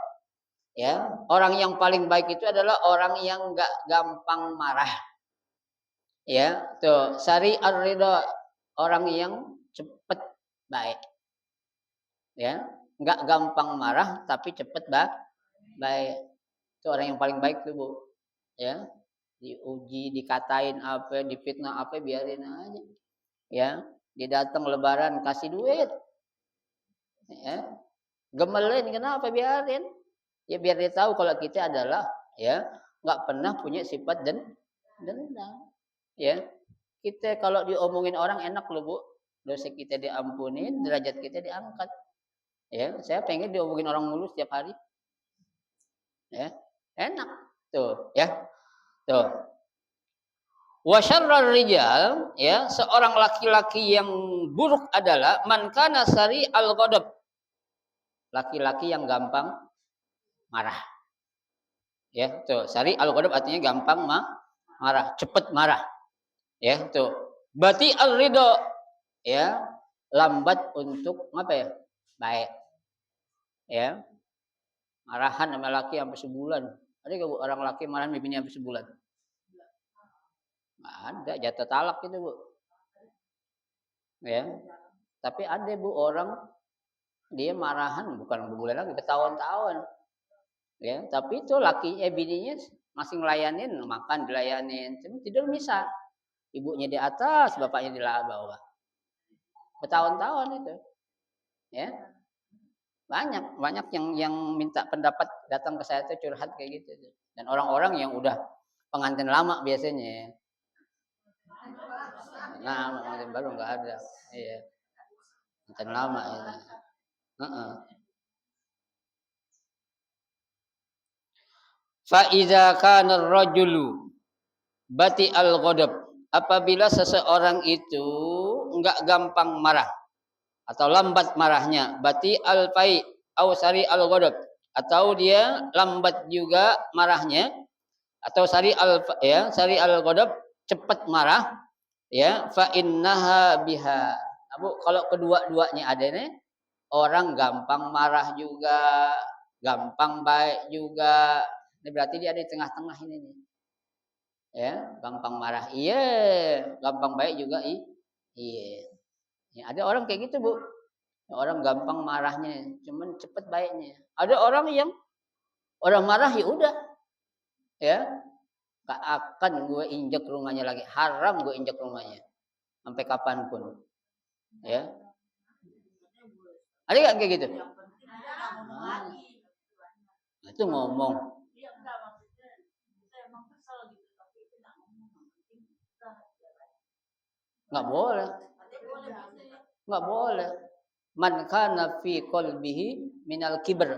Ya, orang yang paling baik itu adalah orang yang enggak gampang marah. Ya, tuh, sari ar-ridha, orang yang cepat baik. Ya, enggak gampang marah tapi cepat baik. Itu orang yang paling baik tuh, Bu. Ya, diuji, dikatain apa, difitnah apa, biarin aja. Ya, dia datang lebaran kasih duit. Ya, gemelin kenapa, biarin. Ya biar dia tahu kalau kita adalah ya nggak pernah punya sifat dendam. Ya, kita kalau diomongin orang enak loh, Bu. Dosa kita diampunin, derajat kita diangkat. Ya, saya pengen diomongin orang mulu setiap hari. Ya, enak. Tuh, ya. Tuh. Wa syarrar rijal, ya, seorang laki-laki yang buruk adalah man kana sari al-ghadab. Laki-laki yang gampang marah. Ya, tuh. Sari al-ghadab artinya gampang marah, cepat marah. Ya, tuh. Bati al-ridha, ya, lambat untuk apa ya? Baik. Ya. Marahan sama laki sampai sebulan. Ada enggak, Bu, orang laki marahan bibinya sampai sebulan? Nggak ada, jatuh talak itu, Bu. Ya. Tapi ada, Bu, orang dia marahan bukan berbulan lagi, bertahun-tahun. Ya, tapi itu laki bininya masih ngelayanin, makan dilayanin, cuma tidur bisa. Ibunya di atas, bapaknya di bawah. Bertahun-tahun itu. Ya. Banyak yang minta pendapat, datang ke saya itu curhat kayak gitu. Dan orang-orang yang udah pengantin lama biasanya. Nah, pengantin baru nggak ada. Iya. Pengantin lama itu. Fa iza kana ar-rajulu bati al-ghadab, apabila seseorang itu enggak gampang marah atau lambat marahnya, bati al-fai au sari al-ghadab, atau dia lambat juga marahnya, atau sari al-ghadab, cepat marah, ya, fa innaha biha. Abu, kalau kedua-duanya ada nih, orang gampang marah juga, gampang baik juga. Ini berarti dia ada di tengah-tengah ini nih. Ya, gampang marah iya, gampang baik juga iya. Ya, ada orang kayak gitu, Bu. Orang gampang marahnya, cuman cepet baiknya. Ada orang yang orang marah ya udah, ya, gak akan gue injek rumahnya lagi, haram gue injek rumahnya sampai kapanpun. Ya, ada nggak kayak gitu? Nah, itu ngomong. Nggak boleh. Nggak boleh. Man kana fi qalbihi minal kibr,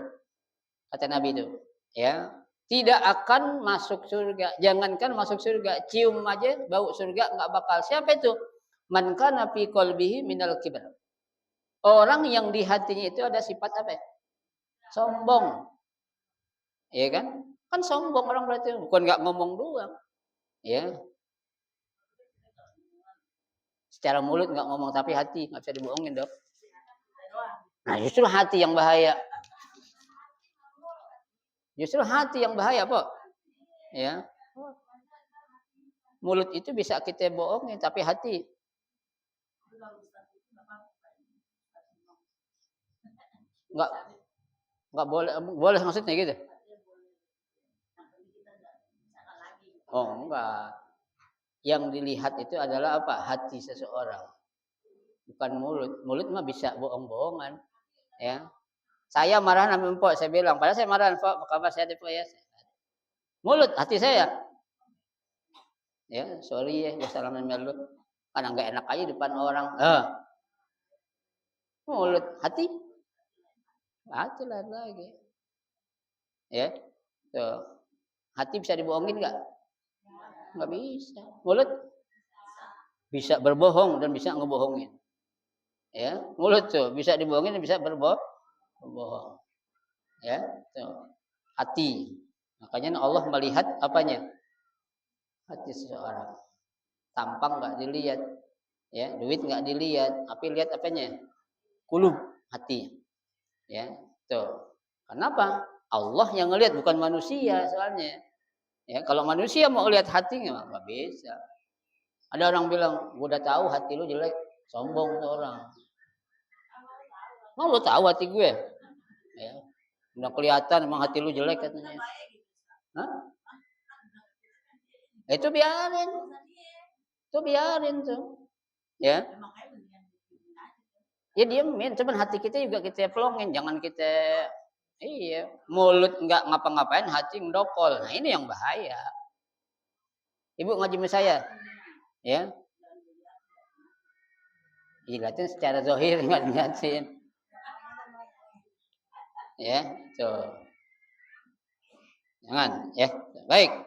kata Nabi itu. Ya, tidak akan masuk surga. Jangankan masuk surga, cium aja bau surga nggak bakal. Siapa itu? Man kana fi qalbihi minal kibr. Orang yang di hatinya itu ada sifat apa ya? Sombong. Ya kan? Kan sombong orang berarti, bukan nggak ngomong doang. Ya, secara mulut nggak ngomong tapi hati nggak bisa dibohongin, Dok. Nah, justru hati yang bahaya. Justru hati yang bahaya, Pak. Ya. Mulut itu bisa kita bohongin, tapi hati nggak nggak boleh. Boleh maksudnya gitu? Oh, enggak. Yang dilihat itu adalah apa? Hati seseorang, bukan mulut. Mulut mah bisa bohong-bohongan. Ya. Saya marah sama Empok, saya bilang, padahal saya marah, Empok, apa kabar, saya Empok ya. Mulut, hati saya. Ya, sorry ya, gue salaman sama lu. Karena nggak enak aja depan orang. Mulut, hati lain lagi. Ya, tuh. Hati bisa dibohongin nggak? Nggak bisa. Mulut bisa berbohong dan bisa ngebohongin. Ya, mulut tuh bisa dibohongin dan bisa berbohong. Ya, tuh. Hati. Makanya Allah melihat apanya? Hati seseorang. Tampang nggak dilihat, ya, duit nggak dilihat, tapi lihat apanya? Kulub, hati. Ya, tuh. Kenapa? Allah yang ngelihat bukan manusia soalnya. Ya, kalau manusia mau lihat hati nggak bisa. Ada orang bilang, gue udah tahu hati lu jelek, sombong tuh orang. Mau lu tahu hati gue? Ya, udah kelihatan emang hati lu jelek katanya. Hah? Itu biarin tuh, ya. Ya diemin, cuman hati kita juga kita pelongin, jangan kita iya, mulut nggak ngapa-ngapain, hati ngedokol. Nah, ini yang bahaya. Ibu ngaji sama saya, ya. Dilihatin secara zahir nggak dilihatin. Ya, tuh. Jangan, ya. Baik.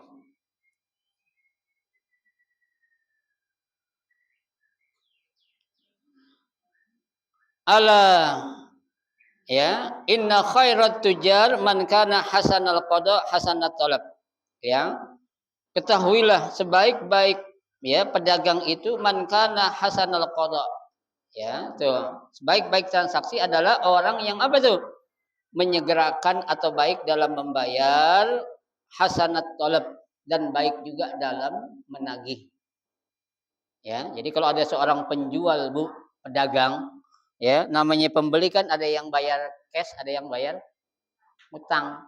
Allah, ya, inna khairat tujar man kana hasanal qada hasanat talab. Ya, ketahuilah sebaik-baik ya pedagang itu man kana hasanal qada. Ya, tuh. Sebaik-baik transaksi adalah orang yang apa tuh? Menyegerakan atau baik dalam membayar, hasanat talab, dan baik juga dalam menagih. Ya, jadi kalau ada seorang penjual, Bu, pedagang, ya, namanya pembeli kan ada yang bayar cash, ada yang bayar utang.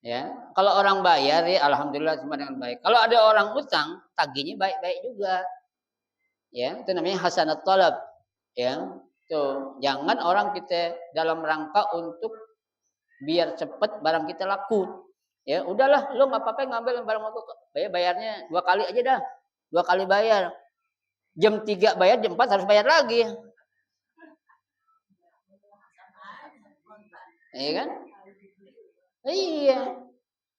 Ya, kalau orang bayar ya alhamdulillah cuma dengan baik. Kalau ada orang utang, tagihnya baik-baik juga. Ya, itu namanya hasanat talab. Ya, tuh jangan orang kita dalam rangka untuk biar cepet barang kita laku. Ya, udahlah, lu nggak apa-apa ngambil barang aku, bayarnya 2 kali aja dah. 2 kali bayar. Jam 3 bayar, jam 4 harus bayar lagi. Iya kan? Iya.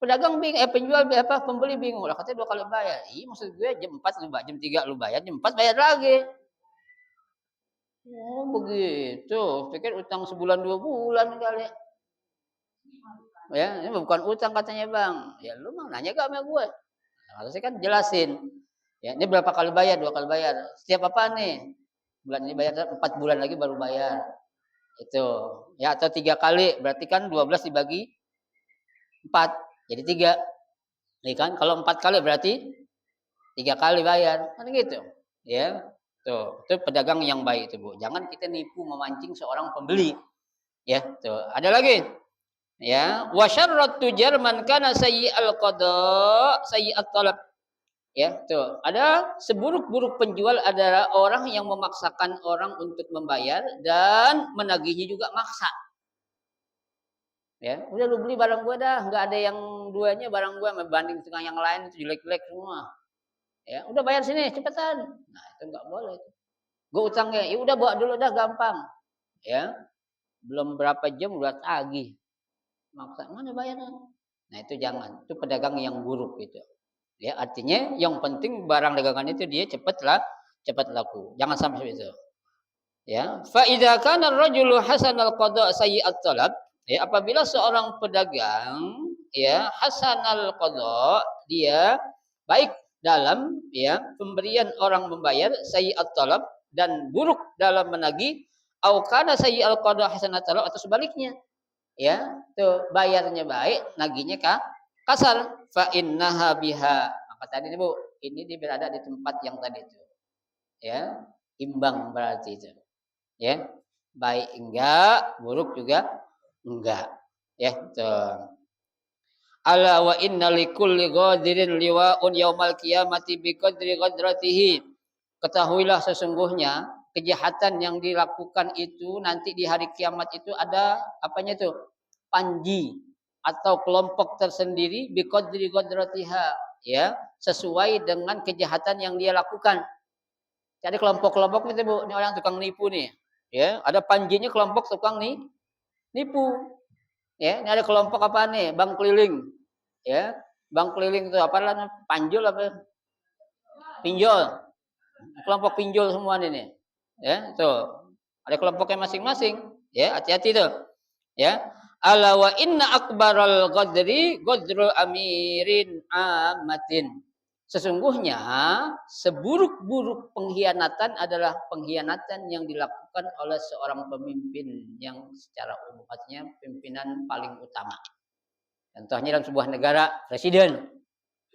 Pedagang bingung, penjual pembeli bingung. Lah katanya 2 kali bayar. Iya, maksud gue jam 4 lu bayar, jam 3 lu bayar, jam 4 bayar lagi. Oh, begitu. Pikir utang sebulan 2 bulan kali. Ya, ini bukan utang katanya, Bang. Ya lu mah nanya gak sama gue? Nah, harusnya kan jelasin. Ya, ini berapa kali bayar? 2 kali bayar. Setiap apa nih? Bulan ini bayar, 4 bulan lagi baru bayar. Itu. Ya, atau 3 kali, berarti kan 12 dibagi 4, jadi 3. Nih kan, kalau 4 kali berarti 3 kali bayar. Kan gitu. Ya. Tuh, itu pedagang yang baik itu, Bu. Jangan kita nipu memancing seorang pembeli. Ya, tuh. Ada lagi. Ya, wa syarrat tujar man kana sayyi'al qada, sayyi'at talab. Ya, tuh. Ada seburuk-buruk penjual adalah orang yang memaksakan orang untuk membayar dan menagihnya juga maksa. Ya, udah lu beli barang gua dah, nggak ada yang duanya barang gua membanding dengan yang lain itu jelek-jelek semua. Ya, udah bayar sini cepetan. Nah, itu nggak boleh. Gua utangnya, ya udah bawa dulu dah gampang. Ya, belum berapa jam udah tagih. Maksa mana bayarnya? Nah, itu jangan. Itu pedagang yang buruk itu. Ya, artinya yang penting barang dagangan itu dia cepat laku. Jangan sampai itu. Ya, fa idza kana ar-rajulu hasanal qada sayyi'at talab, ya apabila seorang pedagang ya hasanal qada, dia baik dalam ya pemberian orang membayar sayyi'at talab dan buruk dalam menagih, au kana sayyi'al qada hasanat talab atau sebaliknya. Ya, tuh bayarnya baik, nagihnya kasar. Fa innaha biha. Maka tadi nih Bu, ini dia berada di tempat yang tadi itu. Ya, imbang berarti itu. Ya, baik enggak, buruk juga enggak. Ya, tuh. Ala wa inna likulli ghadirin liwa'un yaumal qiyamati biqadri ghadratihi. Ketahuilah sesungguhnya kejahatan yang dilakukan itu nanti di hari kiamat itu ada apanya tuh? Panji atau kelompok tersendiri biqadri ghadratiha, ya, sesuai dengan kejahatan yang dia lakukan. Jadi kelompok-kelompok itu Bu, ini orang tukang nipu nih. Ya, ada panjinya kelompok tukang nipu. Ya, ini ada kelompok apa nih? Bank keliling. Ya, bank keliling itu apa namanya? Panjul apa? Pinjol. Kelompok pinjol semua ini. Ya, tuh. Ada kelompoknya masing-masing. Ya, hati-hati tuh. Ya. Ala wa inna akbaral ghadri ghadrul amirin amatin. Sesungguhnya seburuk-buruk pengkhianatan adalah pengkhianatan yang dilakukan oleh seorang pemimpin yang secara umum, artinya pimpinan paling utama. Contohnya dalam sebuah negara, presiden.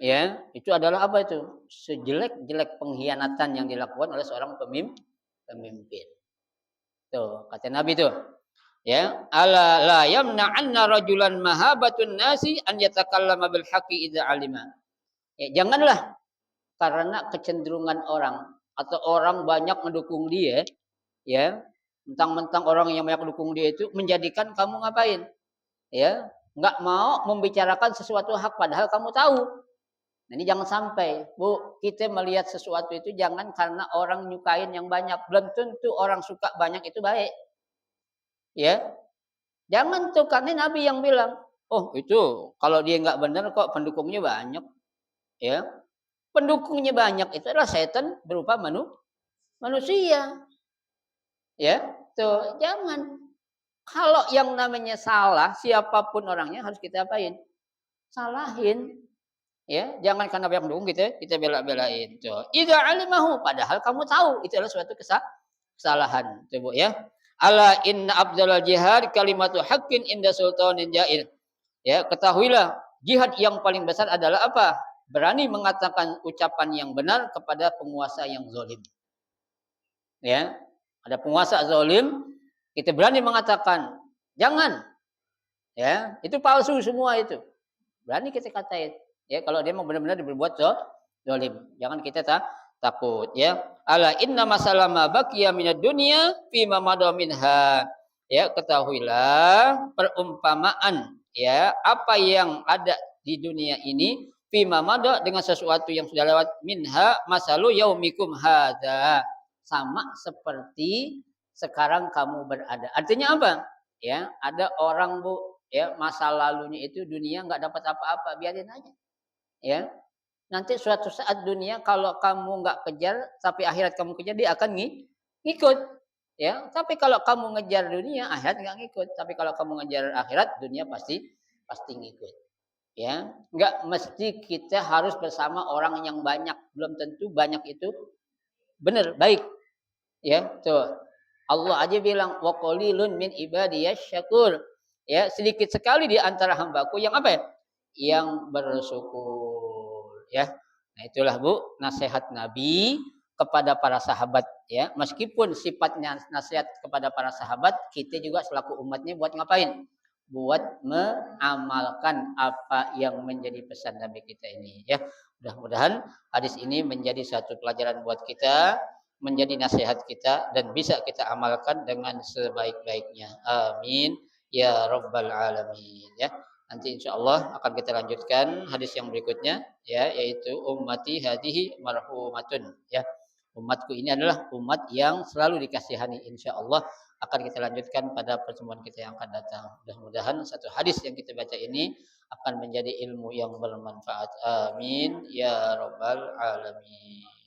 Ya, itu adalah apa itu? Sejelek-jelek pengkhianatan yang dilakukan oleh seorang pemimpin. Tuh, kata Nabi tuh. Ya, ala la yamna'anna rajulan mahabatun nasi an yatakallama bil haqqi idza alima. Ya, janganlah karena kecenderungan orang atau orang banyak mendukung dia, ya, mentang-mentang orang yang banyak mendukung dia itu menjadikan kamu ngapain? Ya, nggak mau membicarakan sesuatu hak padahal kamu tahu. Nah, ini jangan sampai, Bu, kita melihat sesuatu itu jangan karena orang nyukain yang banyak. Belum tentu orang suka banyak itu baik. Ya, jangan tuh, karena Nabi yang bilang, oh itu kalau dia nggak benar kok pendukungnya banyak. Ya, pendukungnya banyak itu adalah setan berupa manusia. Ya, tuh jangan. Kalau yang namanya salah, siapapun orangnya harus kita apain? Salahin. Ya, jangan karena banyak mendukung kita bela-belain. Tuh. Idza alimahu, padahal kamu tahu itu adalah suatu kesalahan. Tuh, Bu, ya. Ala inna afdalal jihad kalimatu haqqin inda sultanin jair. Ya, ketahuilah jihad yang paling besar adalah apa? Berani mengatakan ucapan yang benar kepada penguasa yang zalim. Ya, ada penguasa zalim, kita berani mengatakan jangan. Ya, itu palsu semua itu. Berani kita katain. Ya, kalau dia mau benar-benar berbuat zalim, jangan kita takut, ya. Ala inna masalama baqiya minad dunya fi ma madha minha. Ya, ketahuilah perumpamaan, ya, apa yang ada di dunia ini fi ma madha dengan sesuatu yang sudah lewat minha masalu yaumikum hadza. Sama seperti sekarang kamu berada. Artinya apa? Ya, ada orang, Bu, ya, masa lalunya itu dunia nggak dapat apa-apa, biarin aja. Ya, nanti suatu saat dunia kalau kamu nggak kejar, tapi akhirat kamu kejar, dia akan ngikut. Ya, tapi kalau kamu ngejar dunia, akhirat nggak ngikut. Tapi kalau kamu ngejar akhirat, dunia pasti pasti ngikut. Ya, nggak mesti kita harus bersama orang yang banyak. Belum tentu banyak itu benar baik. Ya, tuh. Allah aja bilang wa qalilun min ibadiyasy syakur. Ya, sedikit sekali di antara hambaku yang apa ya? Yang bersyukur, ya. Nah, itulah, Bu, nasihat Nabi kepada para sahabat, ya. Meskipun sifatnya nasihat kepada para sahabat, kita juga selaku umatnya buat ngapain? Buat mengamalkan apa yang menjadi pesan Nabi kita ini, ya. Mudah-mudahan hadis ini menjadi satu pelajaran buat kita, menjadi nasihat kita dan bisa kita amalkan dengan sebaik-baiknya. Amin ya rabbal alamin, ya. Nanti insyaallah akan kita lanjutkan hadis yang berikutnya, ya, yaitu ummati hadhihi marhumatun, ya. Umatku ini adalah umat yang selalu dikasihani, insyaallah akan kita lanjutkan pada pertemuan kita yang akan datang. Mudah-mudahan satu hadis yang kita baca ini akan menjadi ilmu yang bermanfaat. Amin ya rabbal alamin.